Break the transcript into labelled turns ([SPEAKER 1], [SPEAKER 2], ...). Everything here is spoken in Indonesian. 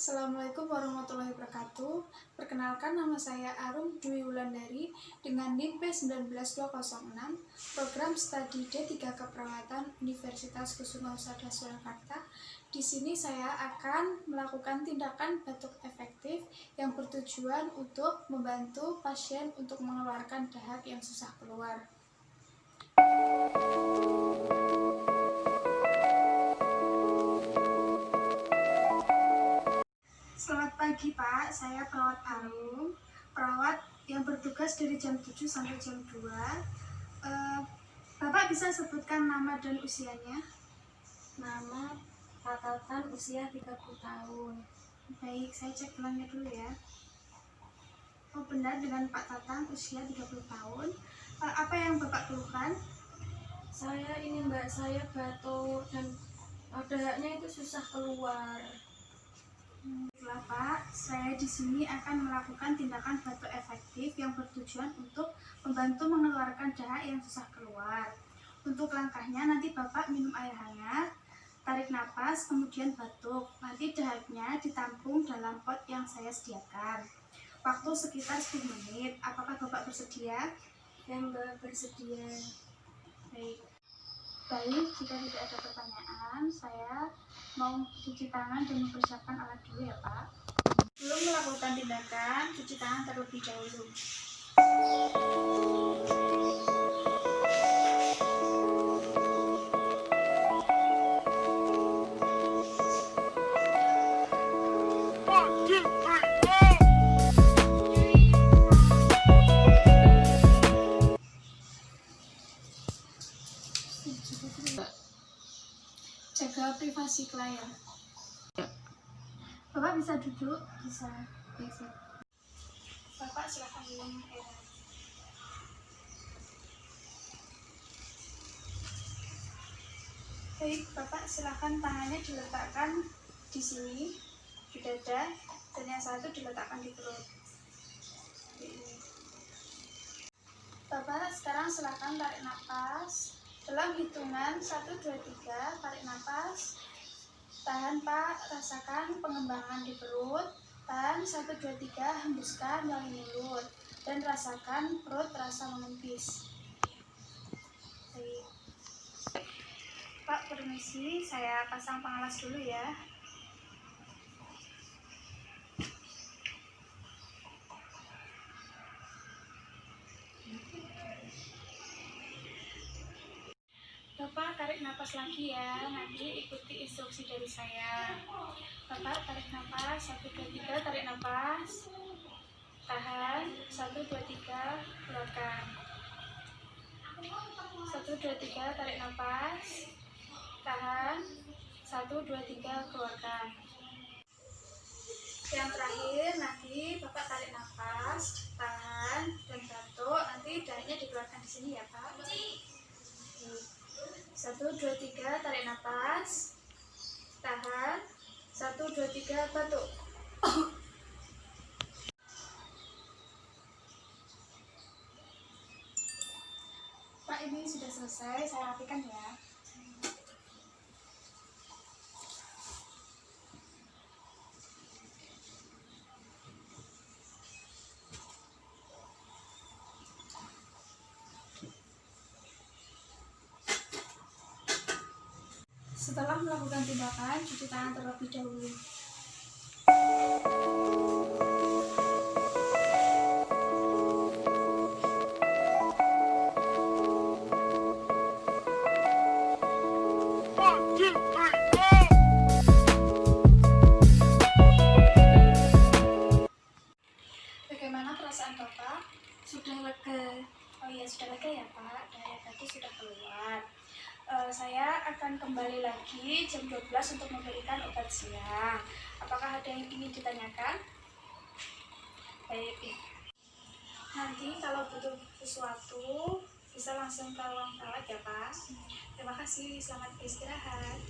[SPEAKER 1] Assalamualaikum warahmatullahi wabarakatuh. Perkenalkan, nama saya Arum Dwi Wulandari dengan NIM P19206, program studi D3 Keperawatan Universitas Kusuma Surakarta. Di sini saya akan melakukan tindakan batuk efektif yang bertujuan untuk membantu pasien untuk mengeluarkan dahak yang susah keluar. Selamat pagi Pak, saya perawat Arum, perawat yang bertugas dari jam 7 sampai jam 2. Bapak bisa sebutkan nama dan usianya?
[SPEAKER 2] Nama Pak Tatan, usia 30 tahun.
[SPEAKER 1] Baik, saya cek gelangnya dulu ya. Oh benar, dengan Pak Tatang usia 30 tahun. Apa yang Bapak keluhkan?
[SPEAKER 2] Saya ini Mbak, saya batuk dan dahaknya itu susah keluar.
[SPEAKER 1] Baiklah Pak, saya di sini akan melakukan tindakan batuk efektif yang bertujuan untuk membantu mengeluarkan dahak yang susah keluar. Untuk langkahnya nanti Bapak minum air hangat, tarik napas, kemudian batuk. Nanti dahaknya ditampung dalam pot yang saya sediakan. Waktu sekitar 10 menit. Apakah Bapak bersedia?
[SPEAKER 2] Ya Mbak, bersedia.
[SPEAKER 1] Baik, jika tidak ada pertanyaan, saya mau cuci tangan dan mempersiapkan alat dulu ya Pak. Belum melakukan tindakan, cuci tangan terlebih dahulu. Jaga privasi klien. Bapak bisa duduk, bisa. Bapak silakan minum air. Baik, Bapak silakan tangannya diletakkan di sini, di dada, dan yang satu diletakkan di perut. Ini. Bapak sekarang silakan tarik nafas. Dalam hitungan 1, 2, 3, tarik nafas. Tahan Pak, rasakan pengembangan di perut. Tahan 1, 2, 3, hembuskan melalui mulut. Dan rasakan perut terasa menempis. Baik. Pak, permisi, saya pasang pengalas dulu ya. Bapak tarik napas lagi ya, nanti ikuti instruksi dari saya. Bapak tarik napas, 1, 2, 3, tarik napas. Tahan, 1, 2, 3, keluarkan. 1, 2, 3, tarik napas. Tahan, 1, 2, 3, keluarkan. Yang terakhir, nanti Bapak tarik napas, tahan, dan batuk. Nanti dahaknya dikeluarkan di sini ya Pak. 1, 2, 3, tarik napas, tahan, 1, 2, 3, batuk. Pak, ini sudah selesai, saya rapikan ya. Setelah melakukan tindakan, cuci tangan terlebih dahulu. Bagaimana perasaan Bapak?
[SPEAKER 2] Sudah lega.
[SPEAKER 1] Oh iya, sudah lega ya Pak, dahak tadi sudah keluar. Saya akan kembali lagi jam 12 untuk memberikan obat siang. Apakah ada yang ingin ditanyakan? Baik. Nanti kalau butuh sesuatu bisa langsung ke ruang perawat ya Pak. Terima kasih, selamat beristirahat.